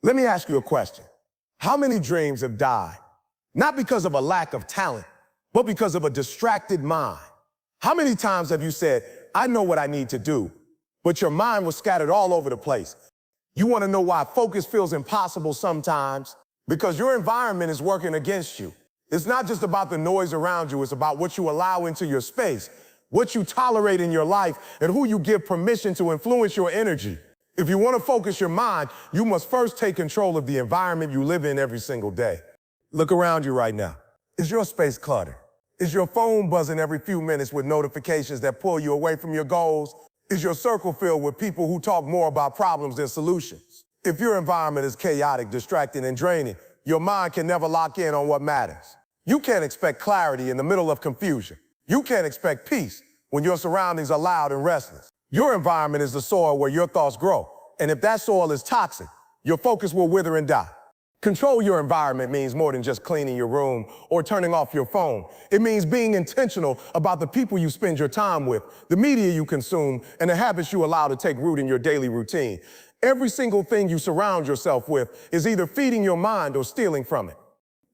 Let me ask you a question. How many dreams have died? Not because of a lack of talent, but because of a distracted mind. How many times have you said, I know what I need to do, but your mind was scattered all over the place? You want to know why focus feels impossible sometimes? Because your environment is working against you. It's not just about the noise around you, it's about what you allow into your space, what you tolerate in your life, and who you give permission to influence your energy. If you want to focus your mind, you must first take control of the environment you live in every single day. Look around you right now. Is your space cluttered? Is your phone buzzing every few minutes with notifications that pull you away from your goals? Is your circle filled with people who talk more about problems than solutions? If your environment is chaotic, distracting, and draining, your mind can never lock in on what matters. You can't expect clarity in the middle of confusion. You can't expect peace when your surroundings are loud and restless. Your environment is the soil where your thoughts grow. And if that soil is toxic, your focus will wither and die. Control your environment means more than just cleaning your room or turning off your phone. It means being intentional about the people you spend your time with, the media you consume, and the habits you allow to take root in your daily routine. Every single thing you surround yourself with is either feeding your mind or stealing from it.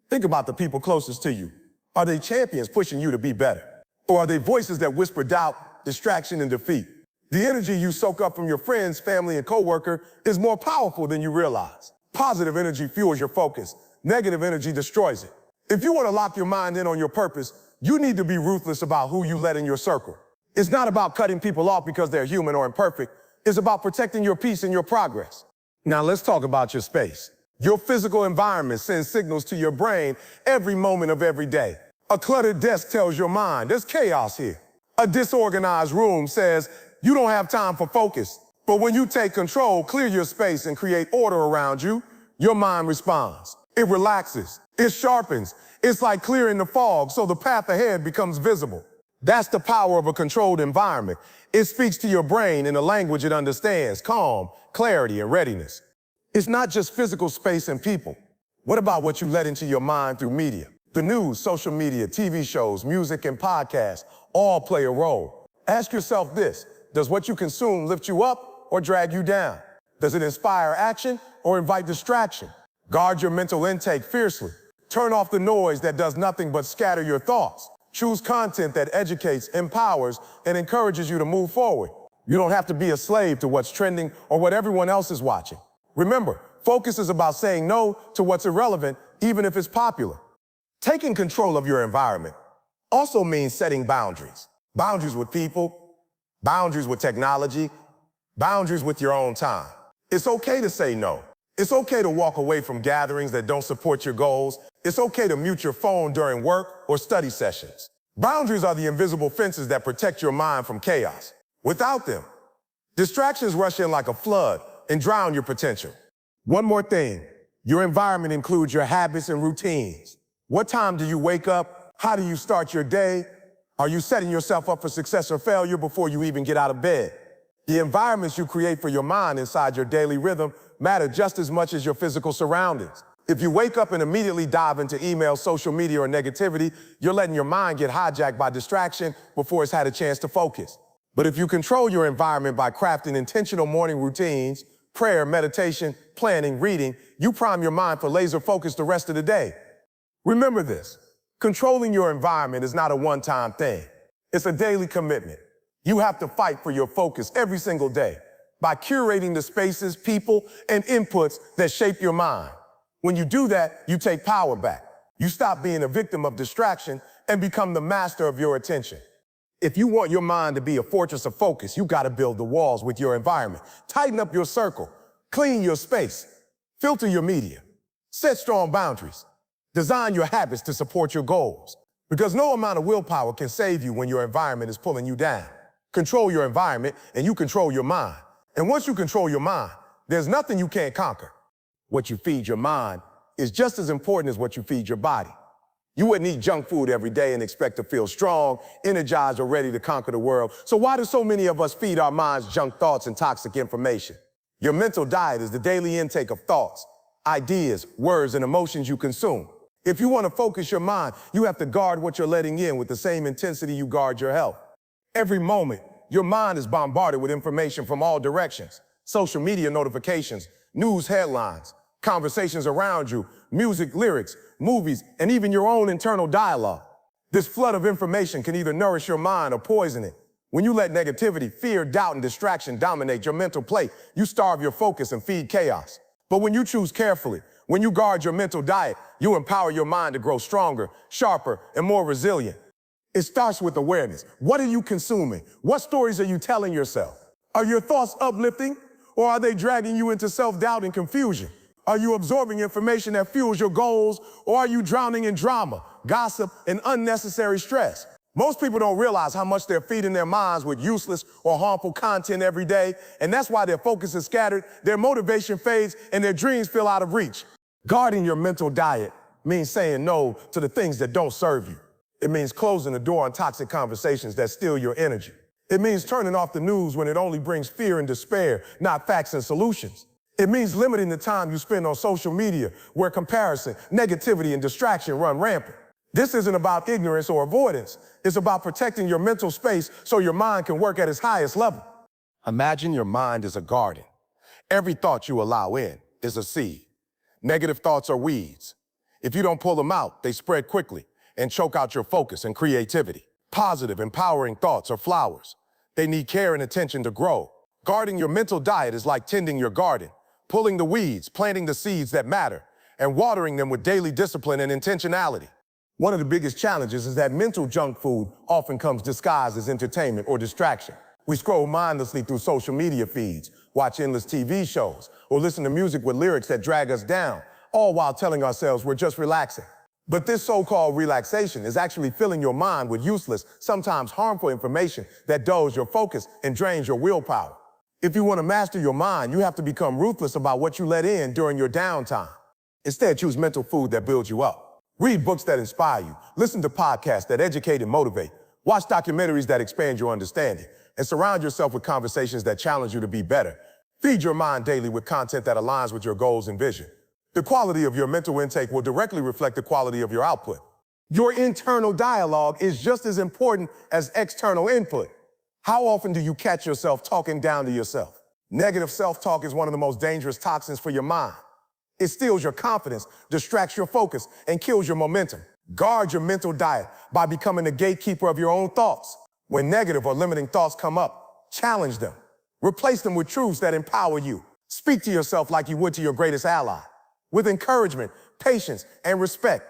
Think about the people closest to you. Are they champions pushing you to be better? Or are they voices that whisper doubt, distraction, and defeat? The energy you soak up from your friends, family, and coworker is more powerful than you realize. Positive energy fuels your focus. Negative energy destroys it. If you want to lock your mind in on your purpose, you need to be ruthless about who you let in your circle. It's not about cutting people off because they're human or imperfect. It's about protecting your peace and your progress. Now let's talk about your space. Your physical environment sends signals to your brain every moment of every day. A cluttered desk tells your mind there's chaos here. A disorganized room says you don't have time for focus. But when you take control, clear your space, and create order around you, your mind responds. It relaxes. It sharpens. It's like clearing the fog so the path ahead becomes visible. That's the power of a controlled environment. It speaks to your brain in a language it understands: calm, clarity, and readiness. It's not just physical space and people. What about what you let into your mind through media? The news, social media, TV shows, music, and podcasts all play a role. Ask yourself this: does what you consume lift you up or drag you down? Does it inspire action or invite distraction? Guard your mental intake fiercely. Turn off the noise that does nothing but scatter your thoughts. Choose content that educates, empowers, and encourages you to move forward. You don't have to be a slave to what's trending or what everyone else is watching. Remember, focus is about saying no to what's irrelevant, even if it's popular. Taking control of your environment also means setting boundaries. Boundaries with people, boundaries with technology, boundaries with your own time. It's okay to say no. It's okay to walk away from gatherings that don't support your goals. It's okay to mute your phone during work or study sessions. Boundaries are the invisible fences that protect your mind from chaos. Without them, distractions rush in like a flood and drown your potential. One more thing, your environment includes your habits and routines. What time do you wake up? How do you start your day? Are you setting yourself up for success or failure before you even get out of bed? The environments you create for your mind inside your daily rhythm matter just as much as your physical surroundings. If you wake up and immediately dive into email, social media, or negativity, you're letting your mind get hijacked by distraction before it's had a chance to focus. But if you control your environment by crafting intentional morning routines, prayer, meditation, planning, reading, you prime your mind for laser focus the rest of the day. Remember this: controlling your environment is not a one-time thing. It's a daily commitment. You have to fight for your focus every single day by curating the spaces, people, and inputs that shape your mind. When you do that, you take power back. You stop being a victim of distraction and become the master of your attention. If you want your mind to be a fortress of focus, you gotta build the walls with your environment. Tighten up your circle, clean your space, filter your media, set strong boundaries, design your habits to support your goals. Because no amount of willpower can save you when your environment is pulling you down. Control your environment and you control your mind. And once you control your mind, there's nothing you can't conquer. What you feed your mind is just as important as what you feed your body. You wouldn't eat junk food every day and expect to feel strong, energized, or ready to conquer the world. So why do so many of us feed our minds junk thoughts and toxic information? Your mental diet is the daily intake of thoughts, ideas, words, and emotions you consume. If you want to focus your mind, you have to guard what you're letting in with the same intensity you guard your health. Every moment, your mind is bombarded with information from all directions: social media notifications, news headlines, conversations around you, music, lyrics, movies, and even your own internal dialogue. This flood of information can either nourish your mind or poison it. When you let negativity, fear, doubt, and distraction dominate your mental plate, you starve your focus and feed chaos. But when you choose carefully, when you guard your mental diet, you empower your mind to grow stronger, sharper, and more resilient. It starts with awareness. What are you consuming? What stories are you telling yourself? Are your thoughts uplifting, or are they dragging you into self-doubt and confusion? Are you absorbing information that fuels your goals, or are you drowning in drama, gossip, and unnecessary stress? Most people don't realize how much they're feeding their minds with useless or harmful content every day, and that's why their focus is scattered, their motivation fades, and their dreams feel out of reach. Guarding your mental diet means saying no to the things that don't serve you. It means closing the door on toxic conversations that steal your energy. It means turning off the news when it only brings fear and despair, not facts and solutions. It means limiting the time you spend on social media where comparison, negativity, and distraction run rampant. This isn't about ignorance or avoidance. It's about protecting your mental space so your mind can work at its highest level. Imagine your mind is a garden. Every thought you allow in is a seed. Negative thoughts are weeds. If you don't pull them out, they spread quickly and choke out your focus and creativity. Positive, empowering thoughts are flowers. They need care and attention to grow. Guarding your mental diet is like tending your garden, pulling the weeds, planting the seeds that matter, and watering them with daily discipline and intentionality. One of the biggest challenges is that mental junk food often comes disguised as entertainment or distraction. We scroll mindlessly through social media feeds, watch endless TV shows, or listen to music with lyrics that drag us down, all while telling ourselves we're just relaxing. But this so-called relaxation is actually filling your mind with useless, sometimes harmful information that dulls your focus and drains your willpower. If you want to master your mind, you have to become ruthless about what you let in during your downtime. Instead, choose mental food that builds you up. Read books that inspire you, listen to podcasts that educate and motivate, watch documentaries that expand your understanding, and surround yourself with conversations that challenge you to be better. Feed your mind daily with content that aligns with your goals and vision. The quality of your mental intake will directly reflect the quality of your output. Your internal dialogue is just as important as external input. How often do you catch yourself talking down to yourself? Negative self-talk is one of the most dangerous toxins for your mind. It steals your confidence, distracts your focus, and kills your momentum. Guard your mental diet by becoming the gatekeeper of your own thoughts. When negative or limiting thoughts come up, challenge them. Replace them with truths that empower you. Speak to yourself like you would to your greatest ally, with encouragement, patience, and respect.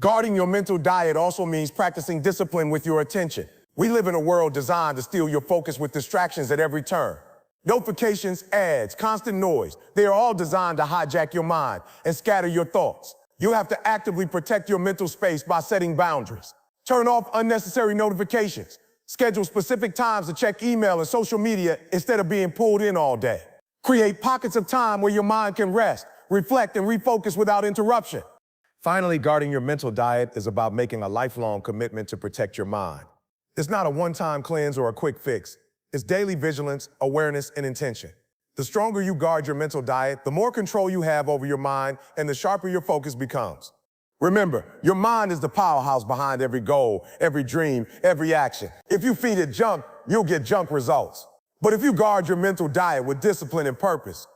Guarding your mental diet also means practicing discipline with your attention. We live in a world designed to steal your focus with distractions at every turn. Notifications, ads, constant noise, they are all designed to hijack your mind and scatter your thoughts. You have to actively protect your mental space by setting boundaries. Turn off unnecessary notifications. Schedule specific times to check email and social media instead of being pulled in all day. Create pockets of time where your mind can rest, reflect, and refocus without interruption. Finally, guarding your mental diet is about making a lifelong commitment to protect your mind. It's not a one-time cleanse or a quick fix. It's daily vigilance, awareness, and intention. The stronger you guard your mental diet, the more control you have over your mind, and the sharper your focus becomes. Remember, your mind is the powerhouse behind every goal, every dream, every action. If you feed it junk, you'll get junk results. But if you guard your mental diet with discipline and purpose,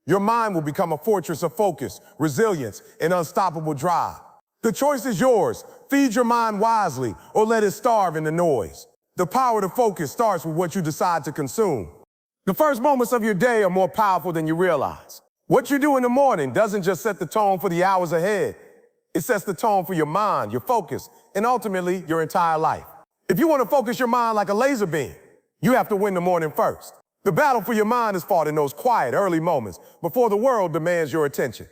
your mind will become a fortress of focus, resilience, and unstoppable drive. The choice is yours. Feed your mind wisely or let it starve in the noise. The power to focus starts with what you decide to consume. The first moments of your day are more powerful than you realize. What you do in the morning doesn't just set the tone for the hours ahead. It sets the tone for your mind, your focus, and ultimately your entire life. If you want to focus your mind like a laser beam, you have to win the morning first. The battle for your mind is fought in those quiet, early moments before the world demands your attention.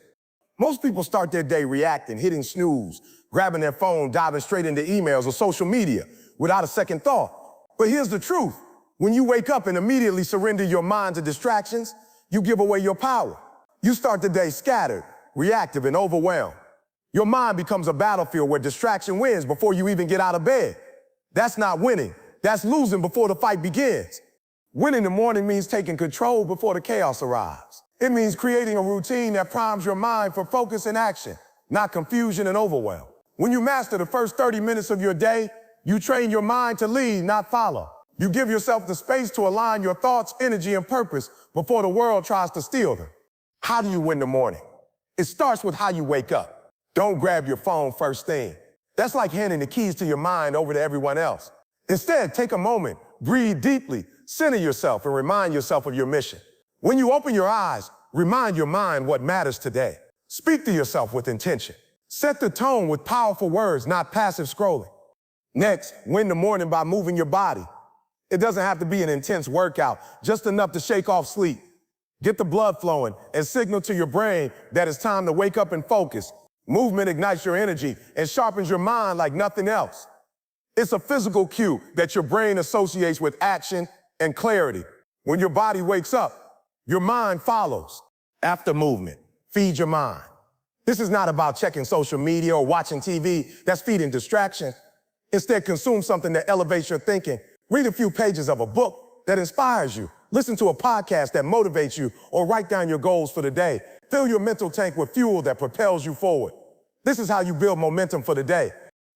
Most people start their day reacting, hitting snooze, grabbing their phone, diving straight into emails or social media without a second thought. But here's the truth. When you wake up and immediately surrender your mind to distractions, you give away your power. You start the day scattered, reactive, and overwhelmed. Your mind becomes a battlefield where distraction wins before you even get out of bed. That's not winning. That's losing before the fight begins. Winning in the morning means taking control before the chaos arrives. It means creating a routine that primes your mind for focus and action, not confusion and overwhelm. When you master the first 30 minutes of your day, you train your mind to lead, not follow. You give yourself the space to align your thoughts, energy, and purpose before the world tries to steal them. How do you win the morning? It starts with how you wake up. Don't grab your phone first thing. That's like handing the keys to your mind over to everyone else. Instead, take a moment, breathe deeply, center yourself, and remind yourself of your mission. When you open your eyes, remind your mind what matters today. Speak to yourself with intention. Set the tone with powerful words, not passive scrolling. Next, win the morning by moving your body. It doesn't have to be an intense workout, just enough to shake off sleep. Get the blood flowing and signal to your brain that it's time to wake up and focus. Movement ignites your energy and sharpens your mind like nothing else. It's a physical cue that your brain associates with action and clarity. When your body wakes up, your mind follows. After movement, feed your mind. This is not about checking social media or watching TV. That's feeding distraction. Instead, consume something that elevates your thinking. Read a few pages of a book that inspires you. Listen to a podcast that motivates you, or write down your goals for the day. Fill your mental tank with fuel that propels you forward. This is how you build momentum for the day.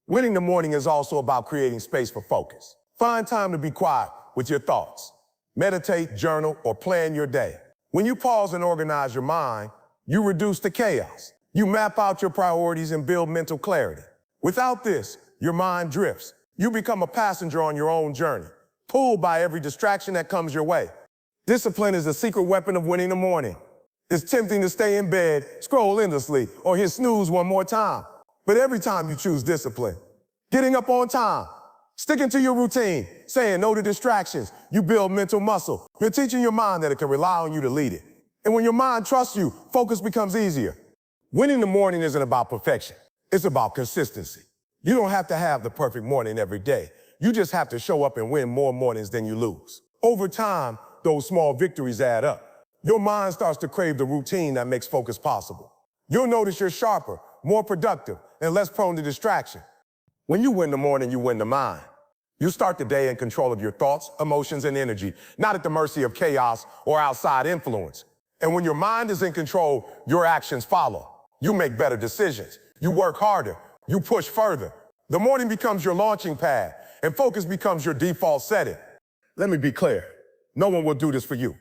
Winning the morning is also about creating space for focus. Find time to be quiet with your thoughts. Meditate, journal, or plan your day. When you pause and organize your mind, you reduce the chaos. You map out your priorities and build mental clarity. Without this, your mind drifts. You become a passenger on your own journey, pulled by every distraction that comes your way. Discipline is the secret weapon of winning the morning. It's tempting to stay in bed, scroll endlessly, or hit snooze one more time. But every time you choose discipline, getting up on time, sticking to your routine, saying no to distractions, you build mental muscle. You're teaching your mind that it can rely on you to lead it. And when your mind trusts you, focus becomes easier. Winning the morning isn't about perfection. It's about consistency. You don't have to have the perfect morning every day. You just have to show up and win more mornings than you lose. Over time, those small victories add up. Your mind starts to crave the routine that makes focus possible. You'll notice you're sharper, more productive, and less prone to distraction. When you win the morning, you win the mind. You start the day in control of your thoughts, emotions, and energy, not at the mercy of chaos or outside influence. And when your mind is in control, your actions follow. You make better decisions. You work harder. You push further. The morning becomes your launching pad, and focus becomes your default setting. Let me be clear. No one will do this for you.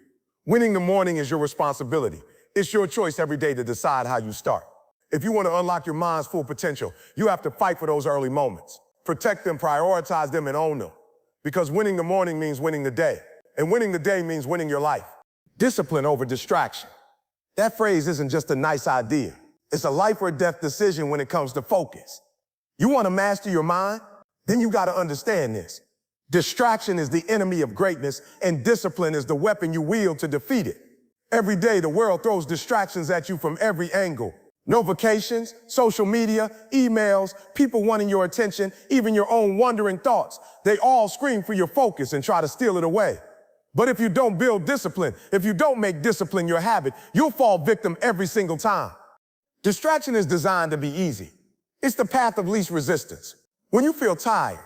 Winning the morning is your responsibility. It's your choice every day to decide how you start. If you want to unlock your mind's full potential, you have to fight for those early moments. Protect them, prioritize them, and own them. Because winning the morning means winning the day. And winning the day means winning your life. Discipline over distraction. That phrase isn't just a nice idea. It's a life or death decision when it comes to focus. You want to master your mind? Then you got to understand this. Distraction is the enemy of greatness, and discipline is the weapon you wield to defeat it. Every day, the world throws distractions at you from every angle. Notifications, social media, emails, people wanting your attention, even your own wandering thoughts. They all scream for your focus and try to steal it away. But if you don't build discipline, if you don't make discipline your habit, you'll fall victim every single time. Distraction is designed to be easy. It's the path of least resistance. When you feel tired,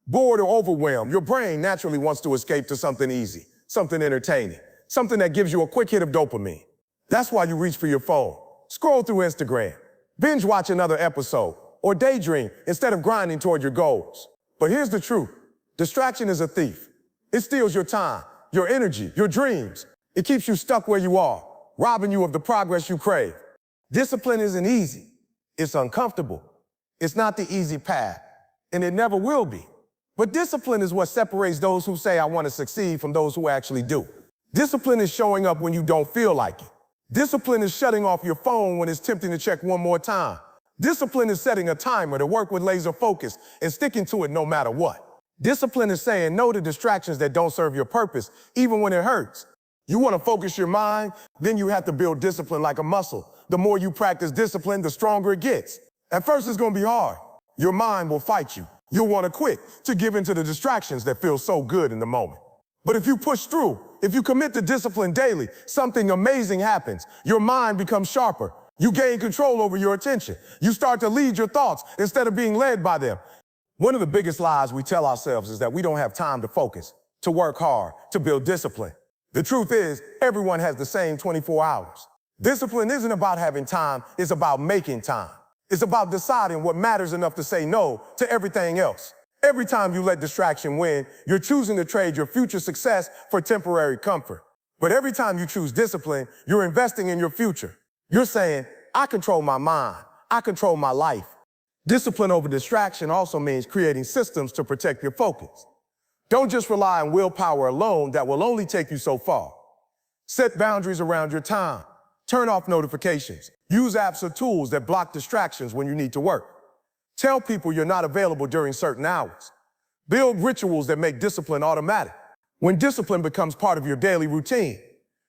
bored, or overwhelmed, your brain naturally wants to escape to something easy, something entertaining, something that gives you a quick hit of dopamine. That's why you reach for your phone, scroll through Instagram, binge watch another episode, or daydream instead of grinding toward your goals. But here's the truth. Distraction is a thief. It steals your time, your energy, your dreams. It keeps you stuck where you are, robbing you of the progress you crave. Discipline isn't easy. It's uncomfortable. It's not the easy path, and it never will be. But discipline is what separates those who say, I want to succeed, from those who actually do. Discipline is showing up when you don't feel like it. Discipline is shutting off your phone when it's tempting to check one more time. Discipline is setting a timer to work with laser focus and sticking to it no matter what. Discipline is saying no to distractions that don't serve your purpose, even when it hurts. You want to focus your mind, then you have to build discipline like a muscle. The more you practice discipline, the stronger it gets. At first, it's going to be hard. Your mind will fight you. You'll want to quit, to give in to the distractions that feel so good in the moment. But if you push through, if you commit to discipline daily, something amazing happens. Your mind becomes sharper. You gain control over your attention. You start to lead your thoughts instead of being led by them. One of the biggest lies we tell ourselves is that we don't have time to focus, to work hard, to build discipline. The truth is, everyone has the same 24 hours. Discipline isn't about having time, it's about making time. It's about deciding what matters enough to say no to everything else. Every time you let distraction win, you're choosing to trade your future success for temporary comfort. But every time you choose discipline, you're investing in your future. You're saying, I control my mind. I control my life. Discipline over distraction also means creating systems to protect your focus. Don't just rely on willpower alone. That will only take you so far. Set boundaries around your time. Turn off notifications. Use apps or tools that block distractions when you need to work. Tell people you're not available during certain hours. Build rituals that make discipline automatic. When discipline becomes part of your daily routine,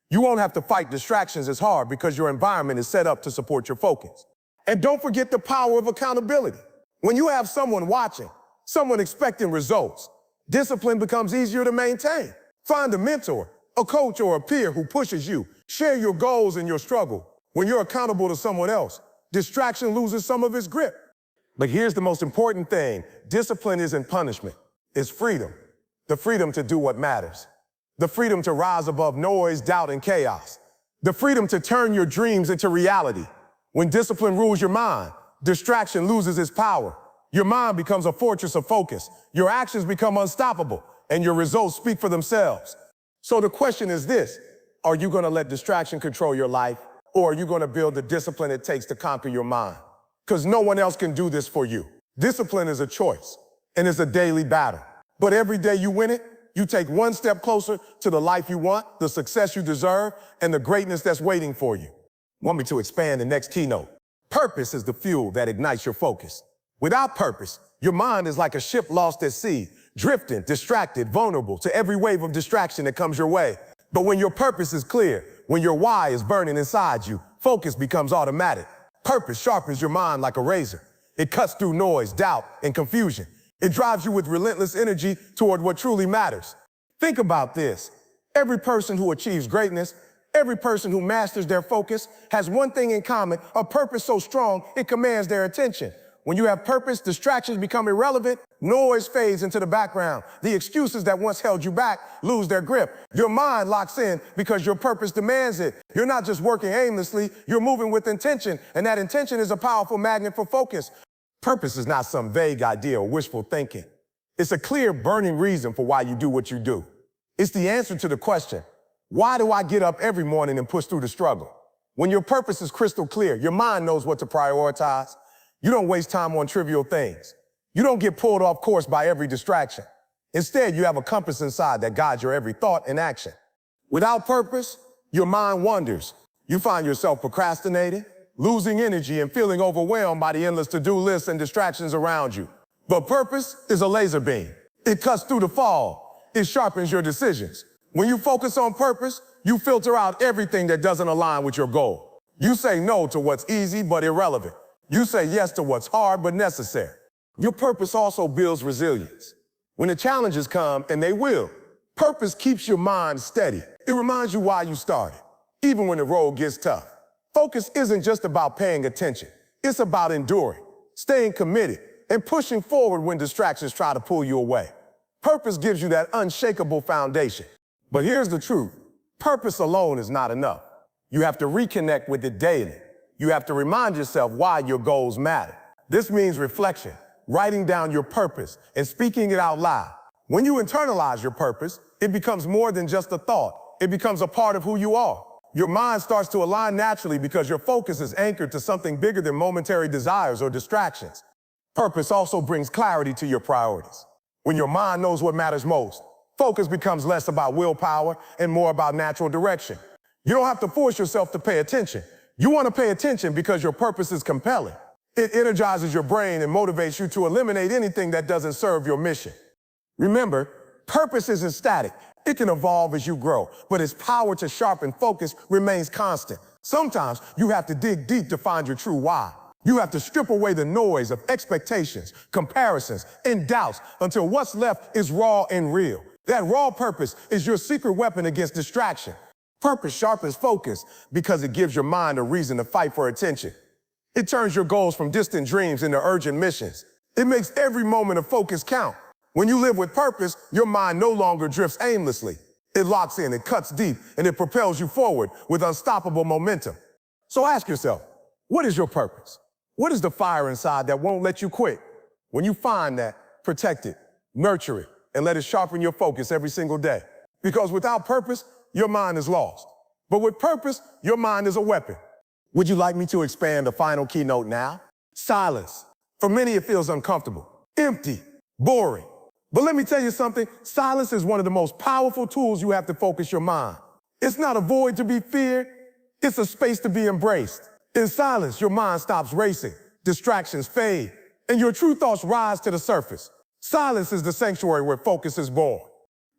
you won't have to fight distractions as hard because your environment is set up to support your focus. And don't forget the power of accountability. When you have someone watching, someone expecting results, discipline becomes easier to maintain. Find a mentor, a coach, or a peer who pushes you. Share your goals and your struggle. When you're accountable to someone else, distraction loses some of its grip. But here's the most important thing. Discipline isn't punishment. It's freedom. The freedom to do what matters. The freedom to rise above noise, doubt, and chaos. The freedom to turn your dreams into reality. When discipline rules your mind, distraction loses its power. Your mind becomes a fortress of focus. Your actions become unstoppable, and your results speak for themselves. So the question is this: are you going to let distraction control your life, or are you going to build the discipline it takes to conquer your mind? Because no one else can do this for you. Discipline is a choice, and it's a daily battle. But every day you win it, you take one step closer to the life you want, the success you deserve, and the greatness that's waiting for you. Want me to expand the next keynote? Purpose is the fuel that ignites your focus. Without purpose, your mind is like a ship lost at sea, drifting, distracted, vulnerable to every wave of distraction that comes your way. But when your purpose is clear, when your why is burning inside you, focus becomes automatic. Purpose sharpens your mind like a razor. It cuts through noise, doubt, and confusion. It drives you with relentless energy toward what truly matters. Think about this. Every person who achieves greatness, every person who masters their focus has one thing in common: a purpose so strong it commands their attention. When you have purpose, distractions become irrelevant, noise fades into the background. The excuses that once held you back lose their grip. Your mind locks in because your purpose demands it. You're not just working aimlessly, you're moving with intention, and that intention is a powerful magnet for focus. Purpose is not some vague idea or wishful thinking. It's a clear, burning reason for why you do what you do. It's the answer to the question: why do I get up every morning and push through the struggle? When your purpose is crystal clear, your mind knows what to prioritize. You don't waste time on trivial things. You don't get pulled off course by every distraction. Instead, you have a compass inside that guides your every thought and action. Without purpose, your mind wanders. You find yourself procrastinating, losing energy, and feeling overwhelmed by the endless to-do lists and distractions around you. But purpose is a laser beam. It cuts through the fog. It sharpens your decisions. When you focus on purpose, you filter out everything that doesn't align with your goal. You say no to what's easy but irrelevant. You say yes to what's hard but necessary. Your purpose also builds resilience. When the challenges come, and they will, purpose keeps your mind steady. It reminds you why you started, even when the road gets tough. Focus isn't just about paying attention. It's about enduring, staying committed, and pushing forward when distractions try to pull you away. Purpose gives you that unshakable foundation. But here's the truth. Purpose alone is not enough. You have to reconnect with it daily. You have to remind yourself why your goals matter. This means reflection, writing down your purpose, and speaking it out loud. When you internalize your purpose, it becomes more than just a thought. It becomes a part of who you are. Your mind starts to align naturally because your focus is anchored to something bigger than momentary desires or distractions. Purpose also brings clarity to your priorities. When your mind knows what matters most, focus becomes less about willpower and more about natural direction. You don't have to force yourself to pay attention. You want to pay attention because your purpose is compelling. It energizes your brain and motivates you to eliminate anything that doesn't serve your mission. Remember, purpose isn't static. It can evolve as you grow, but its power to sharpen focus remains constant. Sometimes you have to dig deep to find your true why. You have to strip away the noise of expectations, comparisons, and doubts until what's left is raw and real. That raw purpose is your secret weapon against distraction. Purpose sharpens focus because it gives your mind a reason to fight for attention. It turns your goals from distant dreams into urgent missions. It makes every moment of focus count. When you live with purpose, your mind no longer drifts aimlessly. It locks in, it cuts deep, and it propels you forward with unstoppable momentum. So ask yourself, what is your purpose? What is the fire inside that won't let you quit? When you find that, protect it, nurture it, and let it sharpen your focus every single day. Because without purpose, your mind is lost. But with purpose, your mind is a weapon. Would you like me to expand the final keynote now? Silence. For many, it feels uncomfortable, empty, boring. But let me tell you something, silence is one of the most powerful tools you have to focus your mind. It's not a void to be feared, it's a space to be embraced. In silence, your mind stops racing, distractions fade, and your true thoughts rise to the surface. Silence is the sanctuary where focus is born.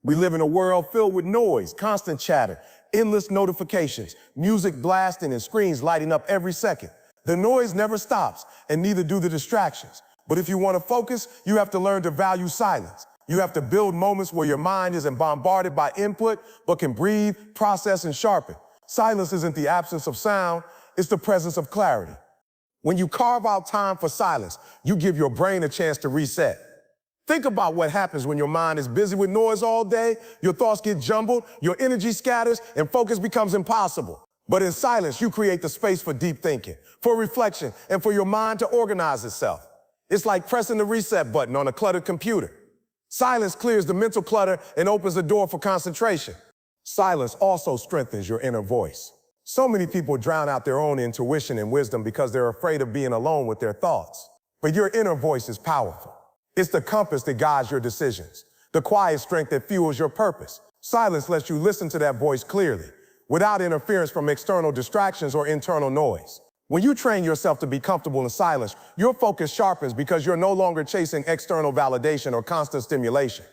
We live in a world filled with noise, constant chatter, endless notifications, music blasting and screens lighting up every second. The noise never stops, and neither do the distractions. But if you want to focus, you have to learn to value silence. You have to build moments where your mind isn't bombarded by input, but can breathe, process, and sharpen. Silence isn't the absence of sound, it's the presence of clarity. When you carve out time for silence, you give your brain a chance to reset. Think about what happens when your mind is busy with noise all day, your thoughts get jumbled, your energy scatters, and focus becomes impossible. But in silence, you create the space for deep thinking, for reflection, and for your mind to organize itself. It's like pressing the reset button on a cluttered computer. Silence clears the mental clutter and opens the door for concentration. Silence also strengthens your inner voice. So many people drown out their own intuition and wisdom because they're afraid of being alone with their thoughts. But your inner voice is powerful. It's the compass that guides your decisions, the quiet strength that fuels your purpose. Silence lets you listen to that voice clearly, without interference from external distractions or internal noise. When you train yourself to be comfortable in silence, your focus sharpens because you're no longer chasing external validation or constant stimulation.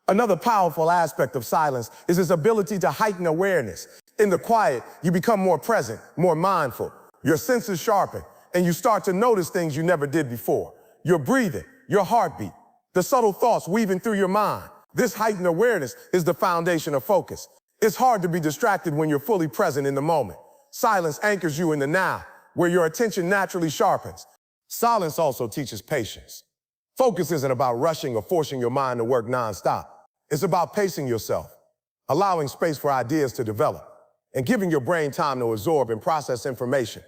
Another powerful aspect of silence is its ability to heighten awareness. In the quiet, you become more present, more mindful. Your senses sharpen, and you start to notice things you never did before. Your breathing, your heartbeat, the subtle thoughts weaving through your mind. This heightened awareness is the foundation of focus. It's hard to be distracted when you're fully present in the moment. Silence anchors you in the now, where your attention naturally sharpens. Silence also teaches patience. Focus isn't about rushing or forcing your mind to work nonstop. It's about pacing yourself, allowing space for ideas to develop, and giving your brain time to absorb and process information.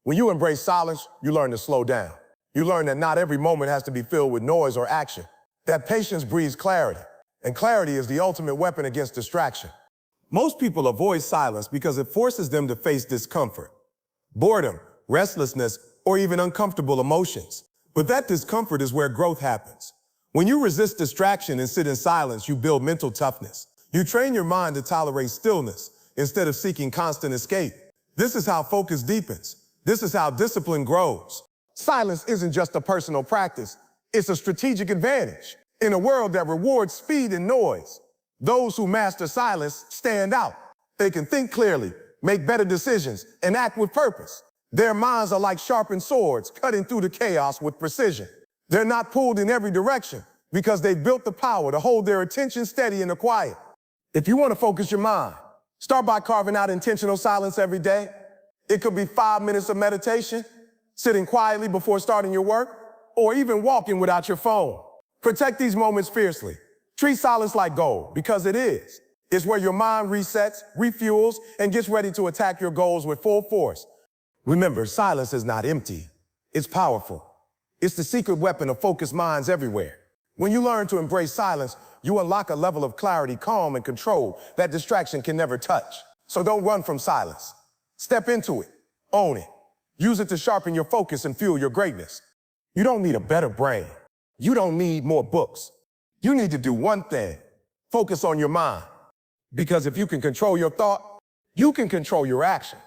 When you embrace silence, you learn to slow down. You learn that not every moment has to be filled with noise or action, that patience breeds clarity, and clarity is the ultimate weapon against distraction. Most people avoid silence because it forces them to face discomfort, boredom, restlessness, or even uncomfortable emotions. But that discomfort is where growth happens. When you resist distraction and sit in silence, you build mental toughness. You train your mind to tolerate stillness instead of seeking constant escape. This is how focus deepens. This is how discipline grows. Silence isn't just a personal practice, it's a strategic advantage. In a world that rewards speed and noise, those who master silence stand out. They can think clearly, make better decisions, and act with purpose. Their minds are like sharpened swords, cutting through the chaos with precision. They're not pulled in every direction because they've built the power to hold their attention steady in the quiet. If you want to focus your mind, start by carving out intentional silence every day. It could be 5 minutes of meditation, sitting quietly before starting your work, or even walking without your phone. Protect these moments fiercely. Treat silence like gold, because it is. It's where your mind resets, refuels, and gets ready to attack your goals with full force. Remember, silence is not empty. It's powerful. It's the secret weapon of focused minds everywhere. When you learn to embrace silence, you unlock a level of clarity, calm, and control that distraction can never touch. So don't run from silence. Step into it. Own it. Use it to sharpen your focus and fuel your greatness. You don't need a better brain. You don't need more books. You need to do one thing. Focus on your mind. Because if you can control your thought, you can control your action.